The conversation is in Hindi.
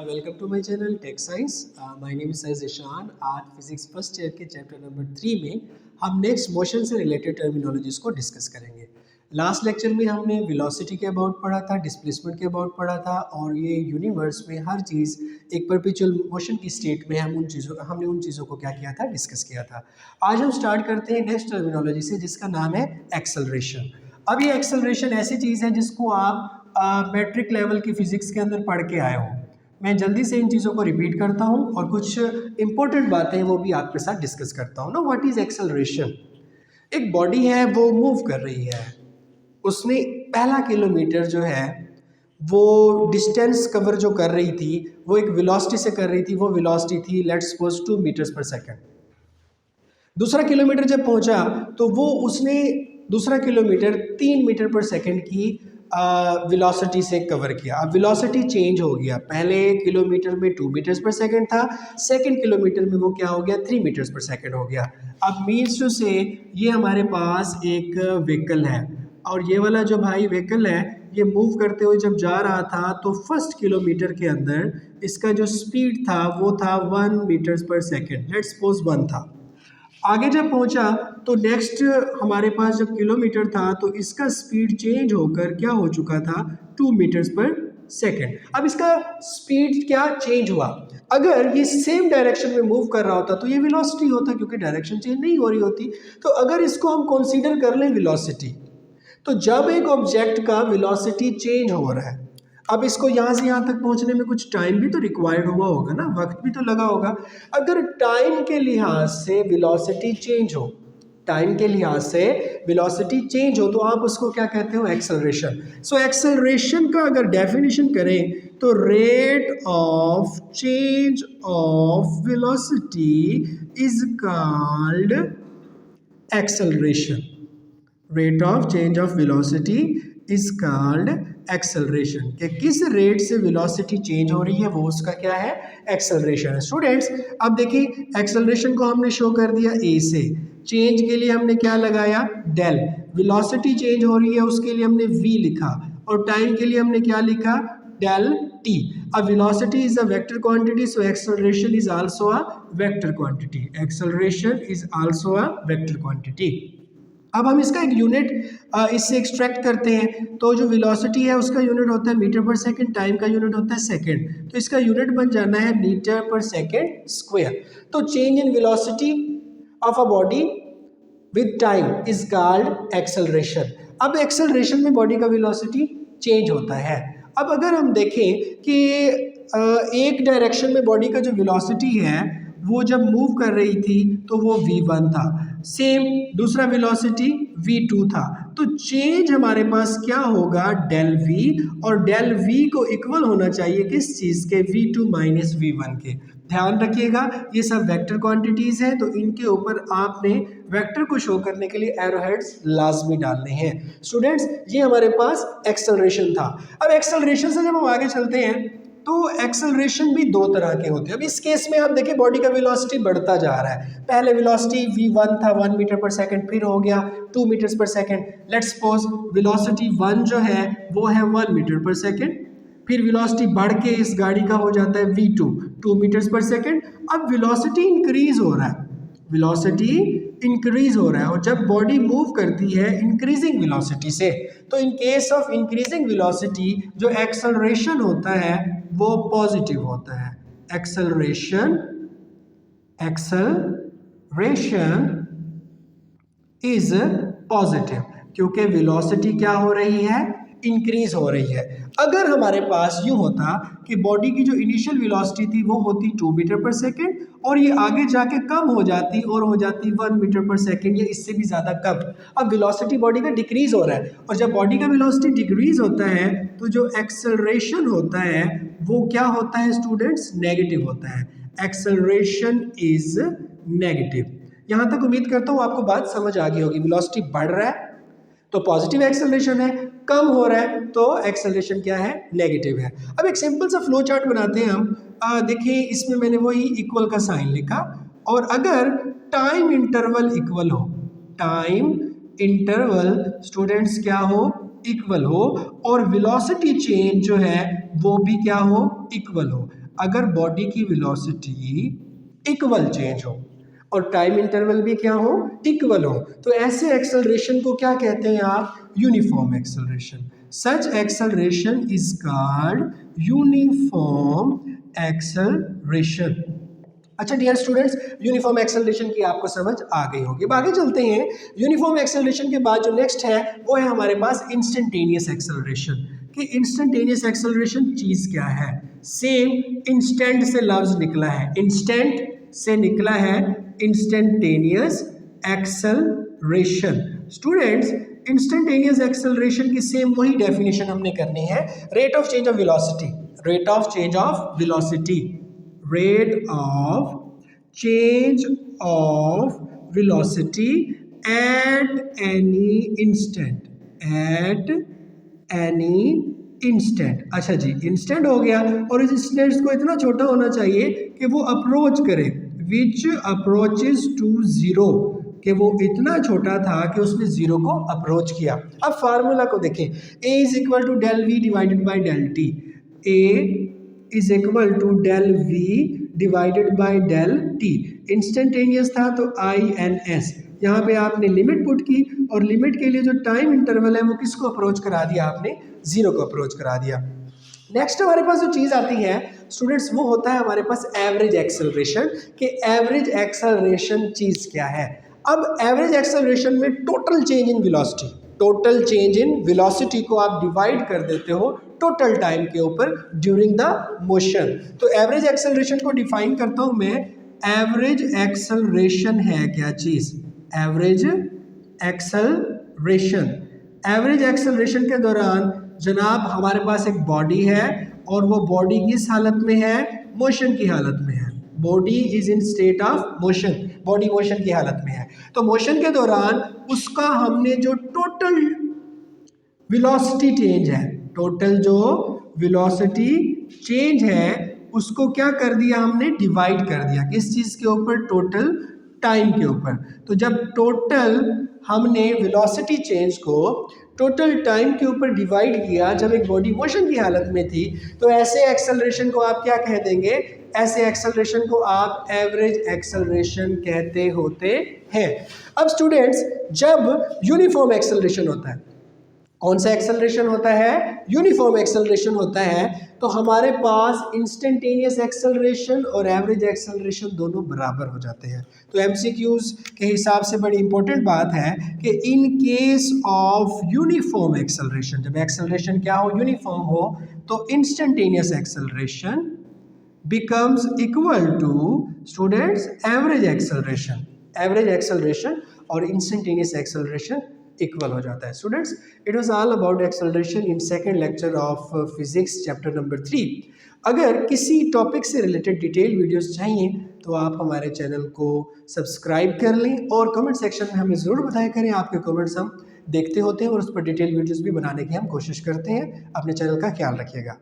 Welcome to my channel tech science. My name is Syed Ishan. आज फिजिक्स फर्स्ट ईयर के चैप्टर नंबर 3 में हम नेक्स्ट मोशन से रिलेटेड टर्मिनोलॉजीज को डिस्कस करेंगे। लास्ट लेक्चर में हमने वेलोसिटी के अबाउट पढ़ा था, डिस्प्लेसमेंट के अबाउट पढ़ा था और ये यूनिवर्स में हर चीज़ एक परपेचुअल मोशन की स्टेट में हमने उन चीज़ों को क्या किया था, डिस्कस किया था। आज हम स्टार्ट करते हैं नेक्स्ट टर्मिनोलॉजी से जिसका नाम है एक्सेलरेशन। अब ये एक्सेलरेशन ऐसी चीज़ है जिसको आप मैट्रिक लेवल की फिजिक्स के अंदर पढ़ के आए हो। मैं जल्दी से इन चीज़ों को रिपीट करता हूँ और कुछ इंपॉर्टेंट बातें वो भी आपके साथ डिस्कस करता हूँ ना। What is acceleration? एक बॉडी है वो मूव कर रही है, उसने पहला किलोमीटर जो है वो डिस्टेंस कवर जो कर रही थी वो एक वेलोसिटी से कर रही थी। वो वेलोसिटी थी लेट्स सपोज 2 मीटर्स पर सेकेंड। दूसरा किलोमीटर जब पहुंचा तो वो उसने दूसरा किलोमीटर 3 मीटर पर सेकेंड की वेलोसिटी से कवर किया। अब वेलोसिटी चेंज हो गया, पहले किलोमीटर में 2 मीटर्स पर सेकेंड था, सेकेंड किलोमीटर में वो क्या हो गया, 3 मीटर्स पर सेकेंड हो गया। अब मीन्स टू से ये हमारे पास एक व्हीकल है और ये वाला जो भाई व्हीकल है ये मूव करते हुए जब जा रहा था तो फर्स्ट किलोमीटर के अंदर इसका जो स्पीड था वो था 1 मीटर्स पर सेकेंड, लेट्स सपोज 1 था। आगे जब पहुंचा तो नेक्स्ट हमारे पास जब किलोमीटर था तो इसका स्पीड चेंज होकर क्या हो चुका था, 2 मीटर्स पर सेकेंड। अब इसका स्पीड क्या चेंज हुआ, अगर ये सेम डायरेक्शन में मूव कर रहा होता तो ये वेलोसिटी होता, क्योंकि डायरेक्शन चेंज नहीं हो रही होती। तो अगर इसको हम कंसीडर कर लें वेलोसिटी, तो जब एक ऑब्जेक्ट का वेलोसिटी चेंज हो रहा है, अब इसको यहाँ से यहाँ तक पहुँचने में कुछ टाइम भी तो रिक्वायर्ड हुआ होगा ना, वक्त भी तो लगा होगा। अगर टाइम के लिहाज से वेलोसिटी चेंज हो, टाइम के लिहाज से वेलोसिटी चेंज हो तो आप उसको क्या कहते हो, एक्सेलरेशन। सो एक्सेलरेशन का अगर डेफिनेशन करें तो rate of change of velocity is called acceleration. Rate of change of velocity is called acceleration. कि किस रेट से वेलोसिटी चेंज हो रही है वो उसका क्या है, एक्सेलरेशन है। स्टूडेंट्स अब देखिए एक्सेलरेशन को हमने शो कर दिया ए से, चेंज के लिए हमने क्या लगाया, डेल। वेलोसिटी चेंज हो रही है उसके लिए हमने वी लिखा और टाइम के लिए हमने क्या लिखा, डेल टी। अब velocity is a vector quantity, so acceleration is also a vector quantity. Acceleration is also a vector quantity. अब हम इसका एक यूनिट इससे एक्सट्रैक्ट करते हैं, तो जो वेलोसिटी है उसका यूनिट होता है मीटर पर सेकंड, टाइम का यूनिट होता है सेकंड, तो इसका यूनिट बन जाना है मीटर पर सेकंड स्क्वायर। तो change in velocity of a body with time is called acceleration. अब एक्सेलरेशन में बॉडी का वेलोसिटी चेंज होता है। अब अगर हम देखें कि एक डायरेक्शन में बॉडी का जो वेलोसिटी है वो जब मूव कर रही थी तो वो v1 था, सेम दूसरा वेलोसिटी v2 था, तो चेंज हमारे पास क्या होगा, डेल v, और डेल v को इक्वल होना चाहिए किस चीज़ के, v2 माइनस v1 के। ध्यान रखिएगा ये सब वेक्टर क्वांटिटीज़ हैं, तो इनके ऊपर आपने वेक्टर को शो करने के लिए एरोहेड्स लाजमी डालने हैं। स्टूडेंट्स ये हमारे पास एक्सेलरेशन था। अब एक्सेलरेशन से जब हम आगे चलते हैं तो एक्सेलरेशन भी दो तरह के होते हैं। अब इस केस में आप देखिए बॉडी का वेलोसिटी बढ़ता जा रहा है, पहले वेलोसिटी v1 था 1 मीटर पर सेकंड, फिर हो गया 2 मीटर्स पर सेकंड। लेट्स सपोज वेलोसिटी 1 जो है वो है 1 मीटर पर सेकंड, फिर वेलोसिटी बढ़ के इस गाड़ी का हो जाता है v2 2 मीटर्स पर सेकंड। अब वेलोसिटी इंक्रीज हो रहा है, वेलोसिटी इंक्रीज हो रहा है, और जब बॉडी मूव करती है इंक्रीजिंग वेलोसिटी से, तो in case of increasing velocity जो एक्सेलरेशन होता है वो पॉजिटिव होता है। एक्सेलरेशन इज पॉजिटिव, क्योंकि वेलोसिटी क्या हो रही है, इंक्रीज हो रही है। अगर हमारे पास यूँ होता कि बॉडी की जो इनिशियल वेलोसिटी थी वो होती 2 मीटर पर सेकेंड और ये आगे जाके कम हो जाती और हो जाती 1 मीटर पर सेकेंड या इससे भी ज़्यादा कम। अब वेलोसिटी बॉडी का डिक्रीज हो रहा है, और जब बॉडी का वेलोसिटी डिक्रीज होता है तो जो एक्सेलरेशन होता है वो क्या होता है स्टूडेंट्स, नेगेटिव होता है। Acceleration is negative. यहाँ तक उम्मीद करता हूँ आपको बात समझ आ गई होगी। वेलोसिटी बढ़ रहा है तो पॉजिटिव एक्सेलरेशन है, कम हो रहा है तो एक्सेलरेशन क्या है, नेगेटिव है। अब एक सिंपल सा फ्लो चार्ट बनाते हैं हम। देखिए इसमें मैंने वही इक्वल का साइन लिखा, और अगर टाइम इंटरवल इक्वल हो, टाइम इंटरवल स्टूडेंट्स क्या हो, इक्वल हो, और वेलोसिटी चेंज जो है वो भी क्या हो, इक्वल हो। अगर बॉडी की वेलोसिटी इक्वल चेंज हो और टाइम इंटरवल भी क्या हो, इक्वल हो, तो ऐसे एक्सेलरेशन को क्या कहते हैं आप, uniform acceleration. Such acceleration is called uniform acceleration. अच्छा डियर स्टूडेंट्स, यूनिफॉर्म एक्सेलरेशन की आपको समझ आ गई होगी। अब आगे चलते हैं। यूनिफॉर्म एक्सेलरेशन के बाद जो नेक्स्ट है वो है हमारे पास इंस्टेंटेनियस एक्सेलरेशन। कि इंस्टेंटेनियस एक्सेलरेशन चीज क्या है। सेम इंस्टेंट से लफ्ज निकला है, इंस्टेंट से निकला है instantaneous acceleration. Students, instantaneous acceleration की सेम वही डेफिनेशन हमने करनी है, rate of change of velocity, rate of change of velocity, rate of change of velocity at any instant, at any instant। अच्छा जी, इंस्टेंट हो गया और इस इंस्टेंट को इतना छोटा होना चाहिए कि वो अप्रोच करे, विच अप्रोचेस टू जीरो, कि वो इतना छोटा था कि उसने जीरो को अप्रोच किया। अब फार्मूला को देखें, a is equal to del v divided by del T. a is equal to del V divided by del T. Instantaneous था तो INS, यहाँ पे आपने लिमिट पुट की और लिमिट के लिए जो टाइम इंटरवल है वो किसको अप्रोच करा दिया, आपने जीरो को अप्रोच करा दिया। नेक्स्ट हमारे पास जो चीज़ आती है स्टूडेंट्स वो होता है हमारे पास एवरेज एक्सेलरेशन। कि एवरेज एक्सेलरेशन चीज़ क्या है। अब एवरेज एक्सेलरेशन में total change in velocity, total change in velocity को आप डिवाइड कर देते हो टोटल टाइम के ऊपर ड्यूरिंग द मोशन। तो एवरेज एक्सेलरेशन को डिफाइन करता हूं मैं, एवरेज एक्सेलरेशन है क्या चीज, एवरेज एक्सेलरेशन। एवरेज एक्सेलरेशन के दौरान जनाब हमारे पास एक बॉडी है और वो बॉडी किस हालत में है, मोशन की हालत में है। Body is in state of motion, body motion की हालत में है। तो मोशन के दौरान उसका हमने जो टोटल वेलोसिटी चेंज है, टोटल जो वेलोसिटी चेंज है उसको क्या कर दिया हमने, डिवाइड कर दिया किस चीज़ के ऊपर, टोटल टाइम के ऊपर। तो जब टोटल हमने वेलोसिटी चेंज को टोटल टाइम के ऊपर डिवाइड किया, जब एक बॉडी मोशन की हालत में थी, तो ऐसे एक्सेलरेशन को आप क्या कह देंगे, ऐसे एक्सेलरेशन को आप एवरेज एक्सेलरेशन कहते होते हैं। अब स्टूडेंट्स, जब यूनिफॉर्म एक्सेलरेशन होता है, कौन सा एक्सेलरेशन होता है, यूनिफॉर्म एक्सेलरेशन होता है, तो हमारे पास इंस्टेंटेनियस एक्सेलरेशन और एवरेज एक्सेलरेशन दोनों बराबर हो जाते हैं। तो एमसीक्यूज के हिसाब से बड़ी इंपॉर्टेंट बात है कि in case of uniform acceleration, जब एक्सेलरेशन क्या हो, यूनिफॉर्म हो, तो instantaneous acceleration becomes equal to students average acceleration, average acceleration और इंस्टेंटेनियस एक्सेलरेशन इक्वल हो जाता है। Students, it was all about acceleration in second lecture of physics chapter number 3। अगर किसी टॉपिक से रिलेटेड डिटेल वीडियोस चाहिए तो आप हमारे चैनल को सब्सक्राइब कर लें और कमेंट सेक्शन में हमें ज़रूर बताया करें, आपके कमेंट्स हम देखते होते हैं और उस पर डिटेल वीडियोस भी बनाने की हम कोशिश करते हैं। अपने चैनल का ख्याल रखिएगा।